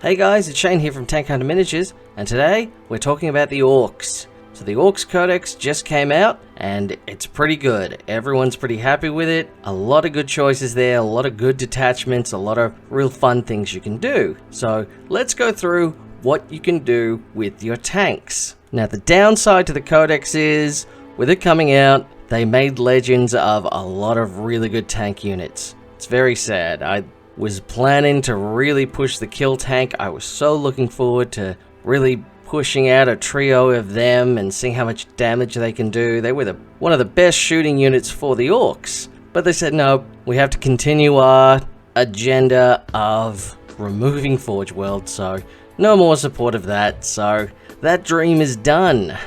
Hey guys, it's Shane here from Tank Hunter Miniatures, and today we're talking about the Orks. So the Orks codex just came out, and it's pretty good. Everyone's pretty happy with it. A lot of good choices there, a lot of good detachments, a lot of real fun things you can do. So let's go through what you can do with your tanks. Now the downside to the codex is, with it coming out, they made legends of a lot of really good tank units. It's very sad. I was planning to really push the kill tank. I was so looking forward to really pushing out a trio of them and seeing how much damage they can do. They were one of the best shooting units for the Orks. But they said, no, we have to continue our agenda of removing Forge World, so no more support of that. So that dream is done.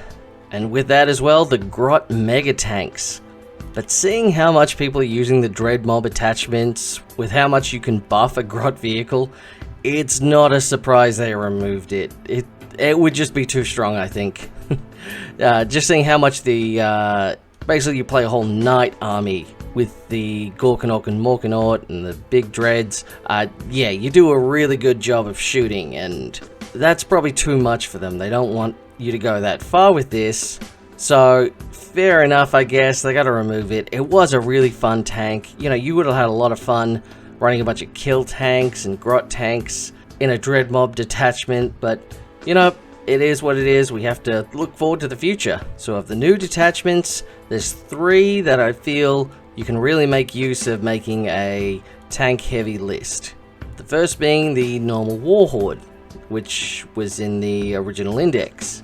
And with that as well, the Grot Mega Tanks. But seeing how much people are using the Dread Mob attachments, with how much you can buff a Grot vehicle, it's not a surprise they removed it. It would just be too strong, I think. Just seeing how much the... basically you play a whole knight army with the Gorkanaut and Morkanaut and the big dreads. Yeah, you do a really good job of shooting, and that's probably too much for them. They don't want you to go that far with this. So, fair enough, I guess. They gotta remove it. It was a really fun tank. You know, you would have had a lot of fun running a bunch of kill tanks and grot tanks in a dread mob detachment, but, you know, it is what it is. We have to look forward to the future. So, of the new detachments, there's 3 that I feel you can really make use of making a tank-heavy list. The first being the normal Warhorde, which was in the original index.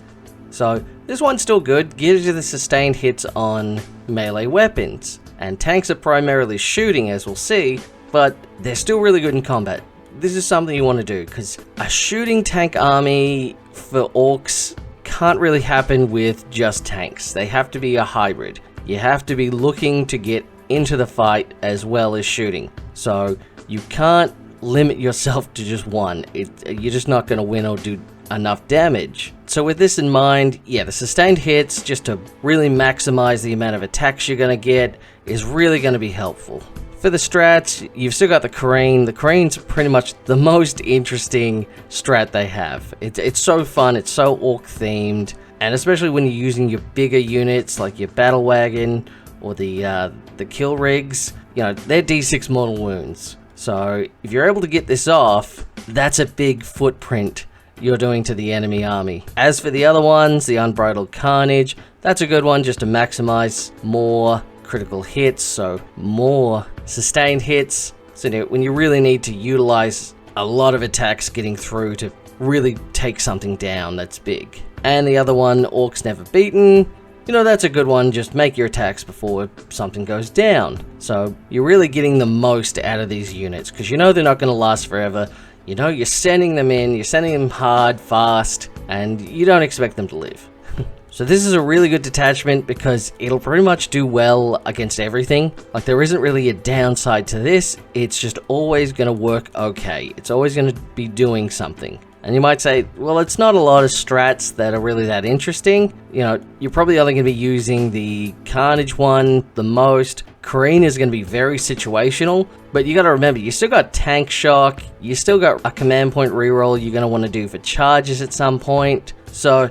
So, this one's still good, gives you the sustained hits on melee weapons, and tanks are primarily shooting, as we'll see, but they're still really good in combat. This is something you want to do, because a shooting tank army for Orks can't really happen with just tanks. They have to be a hybrid. You have to be looking to get into the fight as well as shooting. So, you can't limit yourself to just one. You're just not going to win or do enough damage. So with this in mind, yeah, the sustained hits, just to really maximize the amount of attacks you're going to get, is really going to be helpful. For the strats, you've still got the Kareen. The Kareen's pretty much the most interesting strat they have. It's so fun, it's so Ork themed, and especially when you're using your bigger units like your Battle Wagon or the Kill Rigs, you know, they're D6 mortal wounds. So if you're able to get this off, that's a big footprint you're doing to the enemy army. As for the other ones, the Unbridled Carnage, that's a good one just to maximize more critical hits, so more sustained hits. So when you really need to utilize a lot of attacks getting through to really take something down that's big. And the other one, Orks Never Beaten, you know, that's a good one, just make your attacks before something goes down. So you're really getting the most out of these units, because you know they're not going to last forever. You know, you're sending them in, you're sending them hard, fast, and you don't expect them to live. So this is a really good detachment because it'll pretty much do well against everything. Like, there isn't really a downside to this. It's just always going to work okay. It's always going to be doing something. And you might say, well, it's not a lot of strats that are really that interesting. You know, you're probably only going to be using the Carnage one the most. Kareen is going to be very situational, but you got to remember, you still got Tank Shock, you still got a command point reroll you're going to want to do for charges at some point. So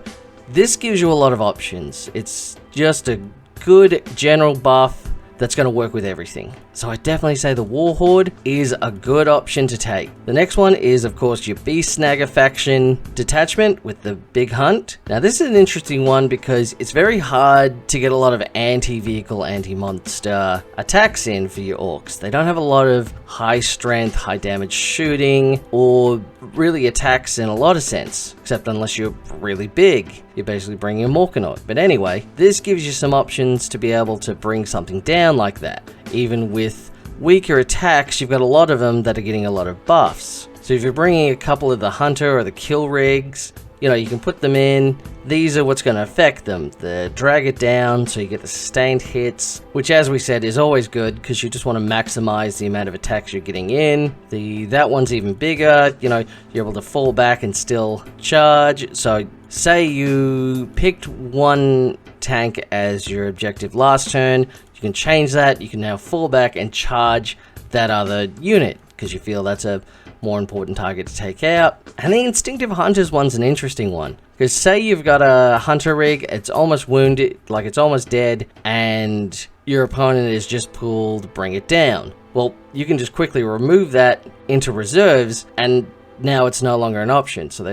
this gives you a lot of options. It's just a good general buff that's going to work with everything. So I definitely say the Warhorde is a good option to take. The next one is, of course, your Beast Snagger faction detachment with the Big Hunt. Now this is an interesting one because it's very hard to get a lot of anti-vehicle, anti-monster attacks in for your Orks. They don't have a lot of high strength, high damage shooting, or really attacks in a lot of sense, except unless you're really big. You're basically bringing a Morkanaut. But anyway, this gives you some options to be able to bring something down like that. Even with weaker attacks, you've got a lot of them that are getting a lot of buffs. So if you're bringing a couple of the Hunter or the Kill Rigs, you know, you can put them in. These are what's going to affect them. The drag it down so you get the sustained hits, which, as we said, is always good because you just want to maximize the amount of attacks you're getting in. That one's even bigger. You know, you're able to fall back and still charge. So say you picked one tank as your objective last turn, you can change that. You can now fall back and charge that other unit, because you feel that's a more important target to take out. And the Instinctive Hunters one's an interesting one, because say you've got a Hunter rig, it's almost wounded, like it's almost dead, and your opponent is just pulled Bring It Down. Well, you can just quickly remove that into reserves, and now it's no longer an option. So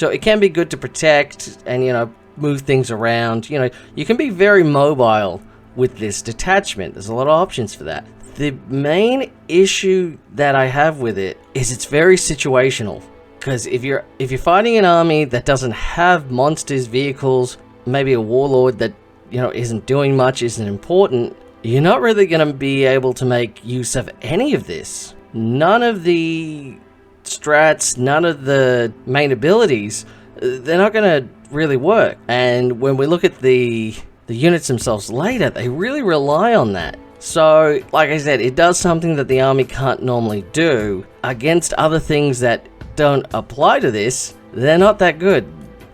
it can be good to protect and, you know, move things around. You know, you can be very mobile with this detachment. There's a lot of options for that. The main issue that I have with it is it's very situational. Because if you're fighting an army that doesn't have monsters, vehicles, maybe a warlord that, you know, isn't doing much, isn't important, you're not really going to be able to make use of any of this. None of the strats, none of the main abilities, they're not going to really work. And when we look at the units themselves later, they really rely on that. So, like I said, it does something that the army can't normally do. Against other things that don't apply to this, they're not that good.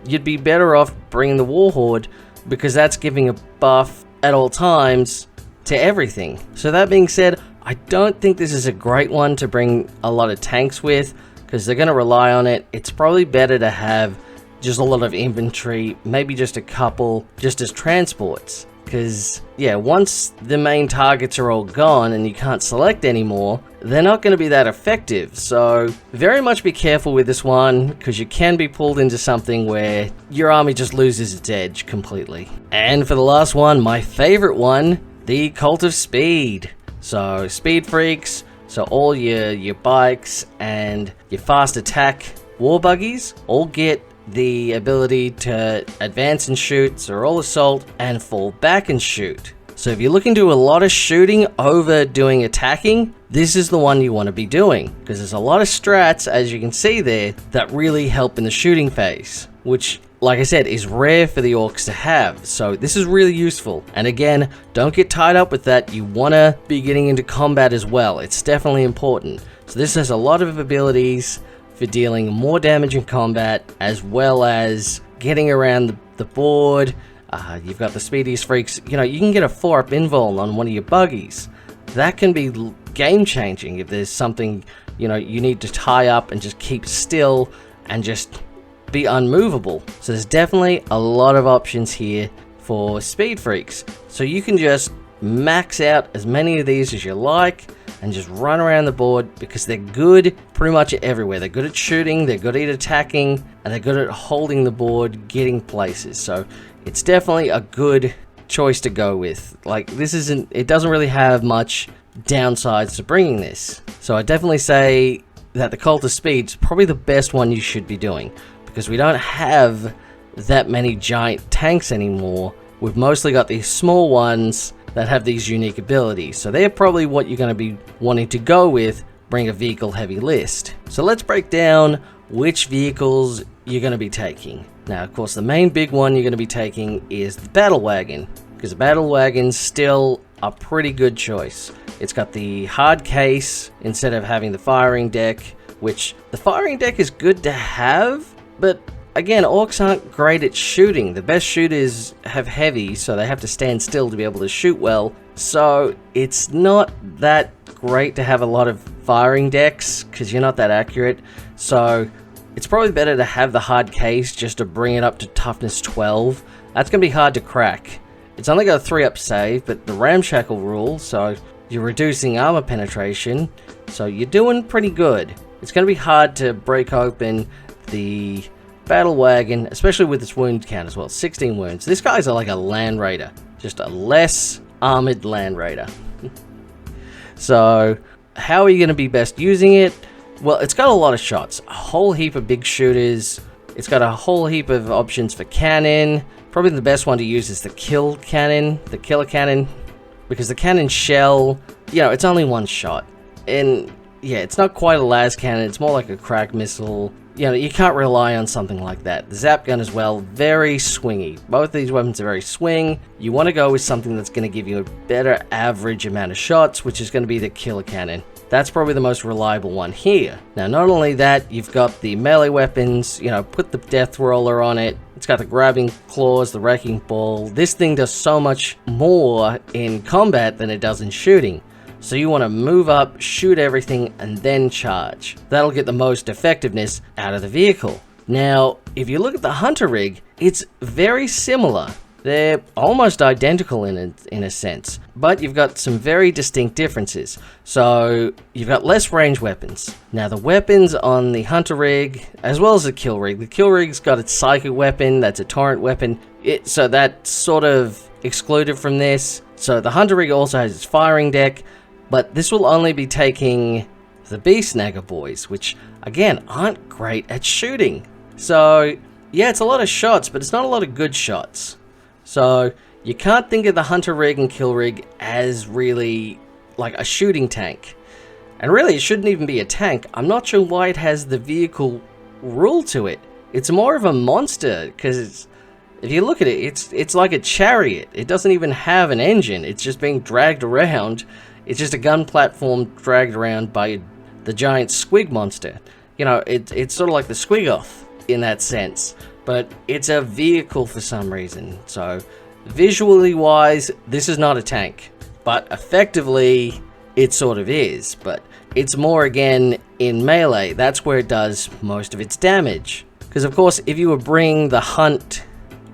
You'd be better off bringing the Warhorde, because that's giving a buff at all times to everything. So that being said, I don't think this is a great one to bring a lot of tanks with, because they're going to rely on it. It's probably better to have just a lot of infantry, maybe just a couple, just as transports. Because, yeah, once the main targets are all gone and you can't select anymore, they're not going to be that effective. So, very much be careful with this one, because you can be pulled into something where your army just loses its edge completely. And for the last one, my favorite one, the Cult of Speed. So, speed freaks, so all your bikes and your fast attack war buggies all get the ability to advance and shoot, so all assault, and fall back and shoot. So if you're looking to do a lot of shooting over doing attacking, this is the one you want to be doing, because there's a lot of strats, as you can see there, that really help in the shooting phase, which, like I said, is rare for the Orks to have. So this is really useful. And again, don't get tied up with that. You want to be getting into combat as well. It's definitely important. So this has a lot of abilities for dealing more damage in combat, as well as getting around the board. You've got the speediest freaks. You know, you can get a 4-up invul on one of your buggies. That can be game changing if there's something, you know, you need to tie up and just keep still and just be unmovable. So there's definitely a lot of options here for speed freaks. So you can just max out as many of these as you like and just run around the board, because they're good pretty much everywhere. They're good at shooting, they're good at attacking, and they're good at holding the board, getting places. So it's definitely a good choice to go with. Like, it doesn't really have much downsides to bringing this. So I definitely say that the Cult of Speed's probably the best one you should be doing, because we don't have that many giant tanks anymore. We've mostly got these small ones that have these unique abilities. So they're probably what you're going to be wanting to go with, bring a vehicle heavy list. So let's break down which vehicles you're going to be taking. Now, of course, the main big one you're going to be taking is the Battle Wagon, because the Battle Wagon's still a pretty good choice. It's got the hard case instead of having the firing deck, which the firing deck is good to have, but again, Orks aren't great at shooting. The best shooters have heavy, so they have to stand still to be able to shoot well. So it's not that great to have a lot of firing decks, because you're not that accurate. So it's probably better to have the hard case just to bring it up to toughness 12. That's going to be hard to crack. It's only got a 3-up save, but the ramshackle rule, so you're reducing armor penetration, so you're doing pretty good. It's going to be hard to break open the Battle Wagon, especially with its wound count as well. 16 wounds. This guy's like a Land Raider, just a less armored Land Raider. So how are you going to be best using it? Well, it's got a lot of shots, a whole heap of big shooters. It's got a whole heap of options for cannon. Probably the best one to use is the kill cannon, the killer cannon, because the cannon shell, you know, it's only one shot. And yeah, it's not quite a las cannon, it's more like a crack missile. You know, you can't rely on something like that. The zap gun as well, very swingy. Both of these weapons are very swing. You want to go with something that's going to give you a better average amount of shots, which is going to be the killer cannon. That's probably the most reliable one here. Now, not only that, you've got the melee weapons, you know, put the death roller on it. It's got the grabbing claws, the wrecking ball. This thing does so much more in combat than it does in shooting. so you want to move up, shoot everything, and then charge. That'll get the most effectiveness out of the vehicle. Now, if you look at the hunter rig, it's very similar. They're almost identical in a sense, but you've got some very distinct differences. So you've got less range weapons. Now the weapons on the hunter rig, as well as the kill rig's got its psychic weapon, that's a torrent weapon, so that's sort of excluded from this. So the hunter rig also has its firing deck, but this will only be taking the beast snagger boys, which again aren't great at shooting. So yeah, it's a lot of shots, but it's not a lot of good shots. So you can't think of the hunter rig and kill rig as really like a shooting tank. And really it shouldn't even be a tank. I'm not sure why it has the vehicle rule to it. It's more of a monster, because if you look at it, it's like a chariot. It doesn't even have an engine. It's just being dragged around. It's just a gun platform dragged around by the giant squig monster. You know, it's sort of like the Squigoth in that sense. But it's a vehicle for some reason. So visually wise, this is not a tank. But effectively, it sort of is. But it's more, again, in melee. That's where it does most of its damage. Because of course, if you were bringing the hunt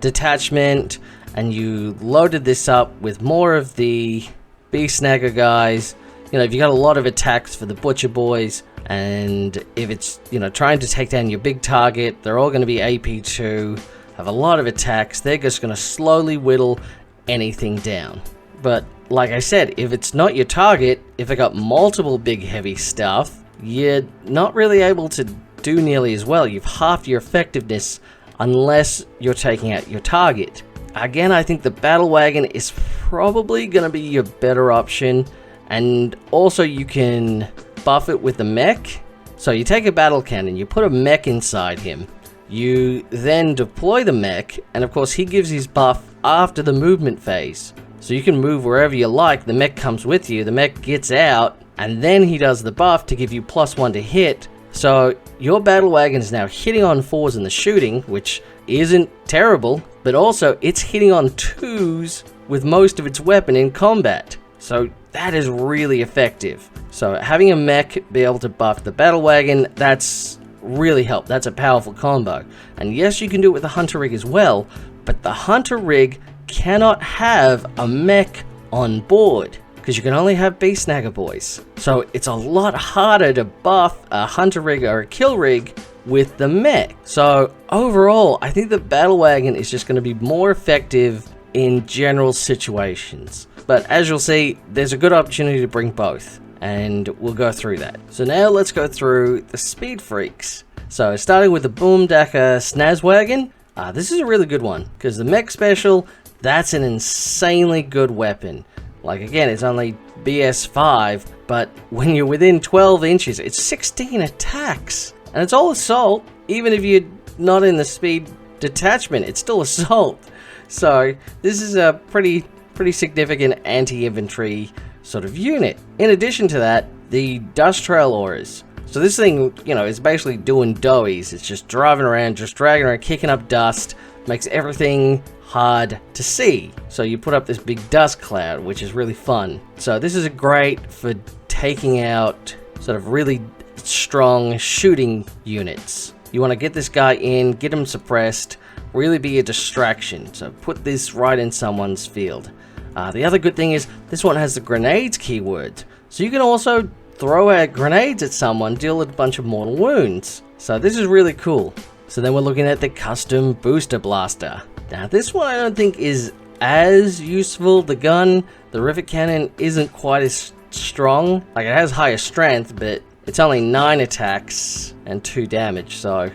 detachment and you loaded this up with more of the beast snagger guys, you know, if you got a lot of attacks for the butcher boys, and if it's, you know, trying to take down your big target, they're all going to be AP2, have a lot of attacks, they're just going to slowly whittle anything down. But like I said, if it's not your target, if it got multiple big heavy stuff, you're not really able to do nearly as well. You've halved your effectiveness unless you're taking out your target. Again, I think the battle wagon is probably going to be your better option, and also you can buff it with the mech. So you take a battle cannon, you put a mech inside him, you then deploy the mech, and of course he gives his buff after the movement phase. So you can move wherever you like, the mech comes with you, the mech gets out, and then he does the buff to give you +1 to hit. So your battle wagon is now hitting on 4s in the shooting, which isn't terrible, but also it's hitting on 2s with most of its weapon in combat. So that is really effective. So having a mech be able to buff the battle wagon, that's really helped. That's a powerful combo. And yes, you can do it with the hunter rig as well, but the hunter rig cannot have a mech on board, because you can only have beast snagger boys. So it's a lot harder to buff a hunter rig or a kill rig with the mech. So overall, I think the battle wagon is just going to be more effective in general situations. But as you'll see, there's a good opportunity to bring both, and we'll go through that. So now let's go through the speed freaks. So starting with the Boomdaka Snazwagon, this is a really good one, because the mech special, that's an insanely good weapon. Like again, it's only BS5, but when you're within 12 inches, it's 16 attacks. And it's all assault, even if you're not in the speed detachment, it's still assault. So this is a pretty significant anti-infantry sort of unit. In addition to that, the Dust Trail Auras. So this thing, you know, is basically doing doughies. It's just driving around, just dragging around, kicking up dust, makes everything hard to see. So you put up this big dust cloud, which is really fun. So this is great for taking out sort of really strong shooting units. You want to get this guy in, get him suppressed, really be a distraction. So put this right in someone's field. The other good thing is this one has the grenades keyword. So you can also throw out grenades at someone, deal a bunch of mortal wounds. So this is really cool. So then we're looking at the custom booster blaster. Now this one I don't think is as useful. The gun, the rivet cannon, isn't quite as strong. Like it has higher strength, but it's only 9 attacks and 2 damage. So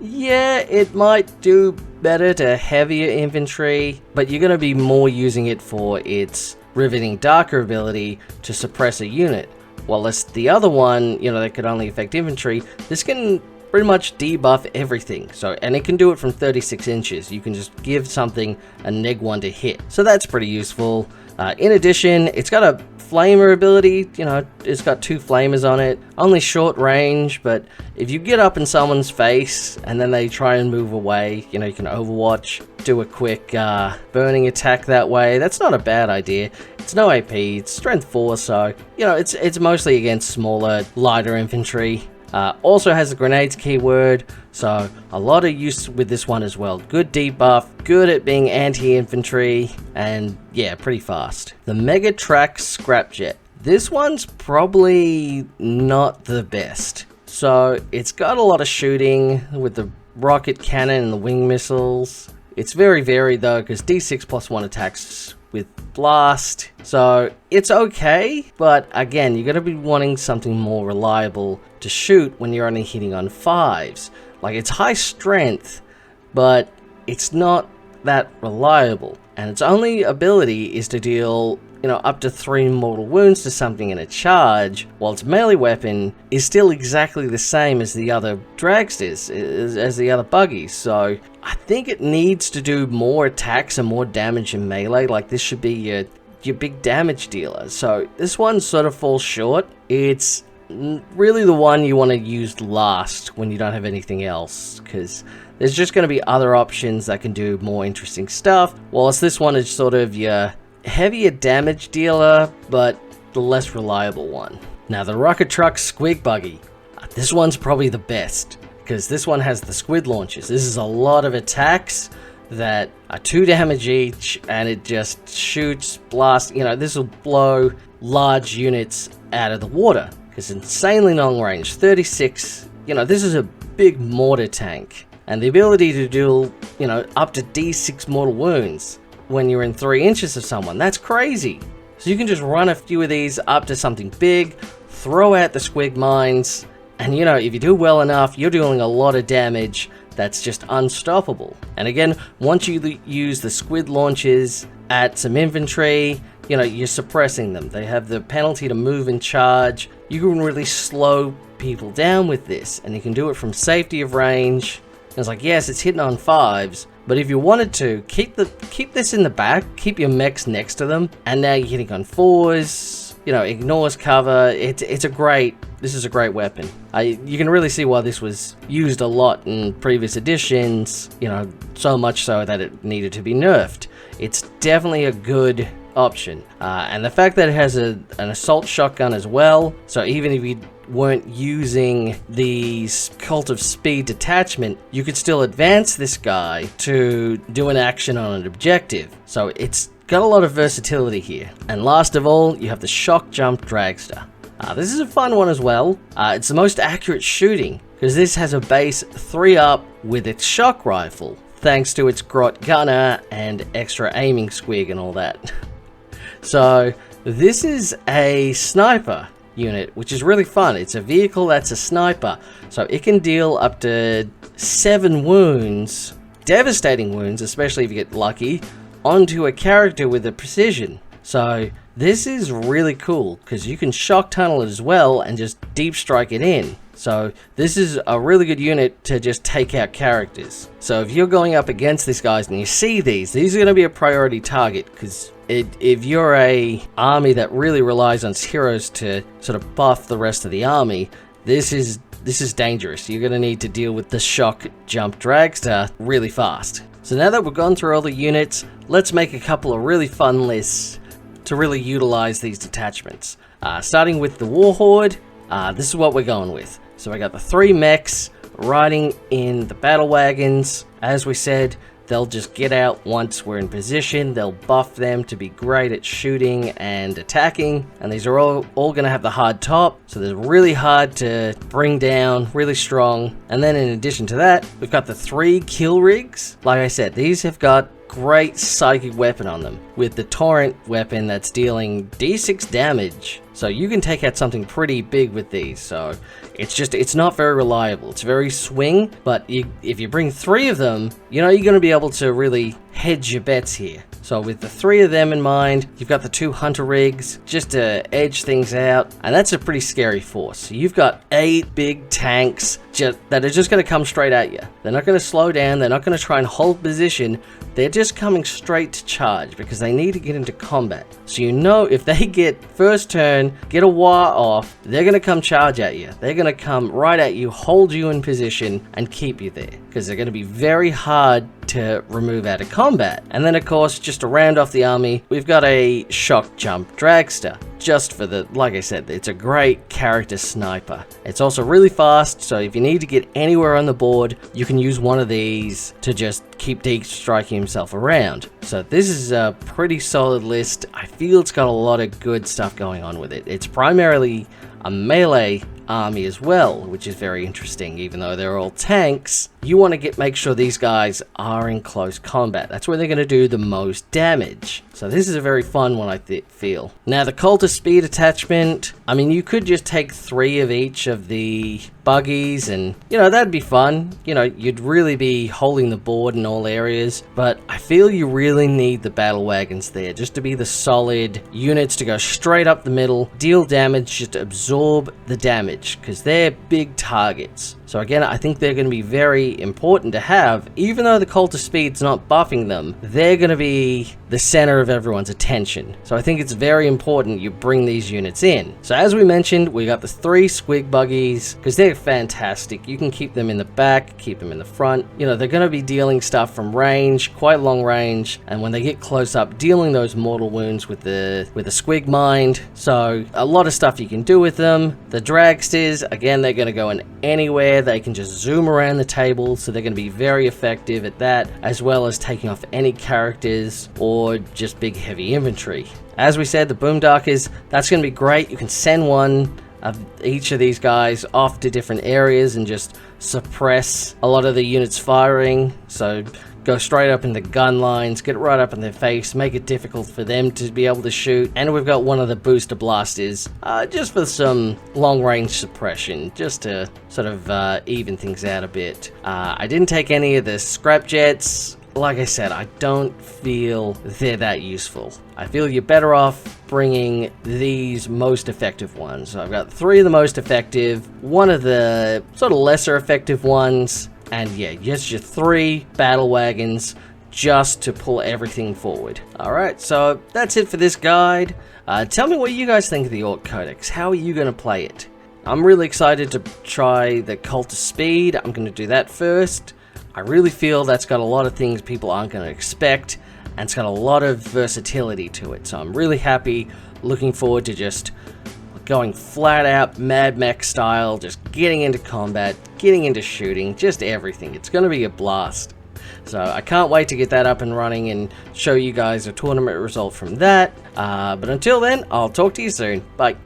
yeah, it might do better to heavier infantry, but you're going to be more using it for its riveting darker ability to suppress a unit. While the other one, you know, that could only affect infantry, this can pretty much debuff everything. So, and it can do it from 36 inches. You can just give something a -1 to hit. So that's pretty useful. In addition, it's got a flamer ability, you know, it's got 2 flamers on it, only short range, but if you get up in someone's face and then they try and move away, you know, you can overwatch, do a quick burning attack that way. That's not a bad idea. It's no AP, it's strength 4, so, you know, it's mostly against smaller, lighter infantry. Also has a grenades keyword, so a lot of use with this one as well. Good debuff, good at being anti-infantry, and yeah, pretty fast. The Mega Track Scrapjet. This one's probably not the best. So it's got a lot of shooting with the rocket cannon and the wing missiles. It's very varied though, because D6 plus 1 attacks with blast, so it's okay, but again, you're going to be wanting something more reliable to shoot when you're only hitting on 5s. Like, it's high strength, but it's not that reliable, and its only ability is to deal, you know, up to 3 mortal wounds to something in a charge, while its melee weapon is still exactly the same as the other dragsters, as the other buggies. So I think it needs to do more attacks and more damage in melee. Like, this should be your big damage dealer. So this one sort of falls short. It's really the one you want to use last when you don't have anything else, because there's just going to be other options that can do more interesting stuff, whilst this one is sort of your heavier damage dealer, but the less reliable one. Now, the Rocket Truck Squig Buggy. This one's probably the best, because this one has the squid launchers. This is a lot of attacks that are 2 damage each, and it just shoots, blasts, you know, this will blow large units out of the water, because it's insanely long range, 36, you know, this is a big mortar tank, and the ability to do, you know, up to D6 mortal wounds when you're in 3 inches of someone. That's crazy. So you can just run a few of these up to something big, throw out the squig mines, and you know, if you do well enough, you're doing a lot of damage that's just unstoppable. And again, once you use the squid launches at some infantry, you know, you're suppressing them. They have the penalty to move and charge. You can really slow people down with this, and you can do it from safety of range. And it's like, yes, it's hitting on 5s, but if you wanted to, keep this in the back, keep your mechs next to them, and now you're hitting on 4s, you know, ignores cover. This is a great weapon. You can really see why this was used a lot in previous editions, you know, so much so that it needed to be nerfed. It's definitely a good option, and the fact that it has an assault shotgun as well, so even if you weren't using the Cult of Speed detachment, you could still advance this guy to do an action on an objective. So it's got a lot of versatility here. And last of all, you have the Shock Jump Dragster. This is a fun one as well. It's the most accurate shooting, because this has a base 3 up with its shock rifle, thanks to its Grot Gunner and extra aiming squig and all that. So this is a sniper unit, which is really fun. It's a vehicle that's a sniper, so it can deal up to 7 wounds, devastating wounds, especially if you get lucky, onto a character with a precision. So this is really cool, because you can shock tunnel it as well and just deep strike it in. So this is a really good unit to just take out characters. So if you're going up against these guys and you see these are going to be a priority target, because if you're a army that really relies on heroes to sort of buff the rest of the army, this is dangerous. You're going to need to deal with the Shock Jump Dragster really fast. So now that we've gone through all the units, let's make a couple of really fun lists to really utilize these detachments. Starting with the Warhorde, this is what we're going with. So I got the 3 mechs riding in the battle wagons. As we said, they'll just get out once we're in position. They'll buff them to be great at shooting and attacking. And these are all going to have the hard top. So they're really hard to bring down, really strong. And then in addition to that, we've got the 3 kill rigs. Like I said, these have got great psychic weapon on them, with the torrent weapon that's dealing D6 damage. So you can take out something pretty big with these. So it's not very reliable. It's very swing, but if you bring 3 of them, you know, you're going to be able to really hedge your bets here. So with the 3 of them in mind, you've got the 2 hunter rigs just to edge things out, and that's a pretty scary force. So you've got 8 big tanks that are just going to come straight at you. They're not going to slow down, they're not going to try and hold position, they're just coming straight to charge because they need to get into combat. So you know if they get first turn, get a war off, they're going to come charge at you. They're going to come right at you, hold you in position, and keep you there because they're going to be very hard to remove out of combat. And then of course, just to round off the army, we've got a shock jump dragster. Just for the, like I said, it's a great character sniper. It's also really fast, so if you need to get anywhere on the board, you can use one of these to just keep deep striking himself around. So this is a pretty solid list. I feel it's got a lot of good stuff going on with it. It's primarily a melee army as well, which is very interesting. Even though they're all tanks, you want to make sure these guys are in close combat. That's where they're going to do the most damage. So this is a very fun one, I feel. Now the cultist speed attachment, I mean, you could just take 3 of each of the buggies and, you know, that'd be fun. You know, you'd really be holding the board in all areas, but I feel you really need the battle wagons there just to be the solid units to go straight up the middle, deal damage, just absorb the damage because they're big targets. So again, I think they're going to be very important to have. Even though the cultist speed's not buffing them, they're going to be the center of everyone's attention. So I think it's very important you bring these units in. So as we mentioned, we got the 3 squig buggies because they're fantastic. You can keep them in the back, keep them in the front. You know, they're going to be dealing stuff from range, quite long range, and when they get close up, dealing those mortal wounds with the squig mind. So a lot of stuff you can do with them. The dragsters, again, they're going to go in anywhere. They can just zoom around the table, so they're going to be very effective at that, as well as taking off any characters or just big heavy infantry. As we said, the boomdarkers, that's going to be great. You can send one of each of these guys off to different areas and just suppress a lot of the units firing. So go straight up in the gun lines, get right up in their face, make it difficult for them to be able to shoot. And we've got one of the booster blasters, just for some long-range suppression, just to sort of even things out a bit. I didn't take any of the scrap jets. Like I said, I don't feel they're that useful. I feel you're better off bringing these most effective ones. So I've got 3 of the most effective, 1 of the sort of lesser effective ones, and yeah, just your 3 battle wagons just to pull everything forward. Alright, so that's it for this guide. Tell me what you guys think of the Ork Codex. How are you going to play it? I'm really excited to try the cultist speed. I'm going to do that first. I really feel that's got a lot of things people aren't going to expect, and it's got a lot of versatility to it. So I'm really happy, looking forward to just going flat out Mad Mech style, just getting into combat, getting into shooting, just everything. It's going to be a blast. So I can't wait to get that up and running and show you guys a tournament result from that. But until then, I'll talk to you soon. Bye.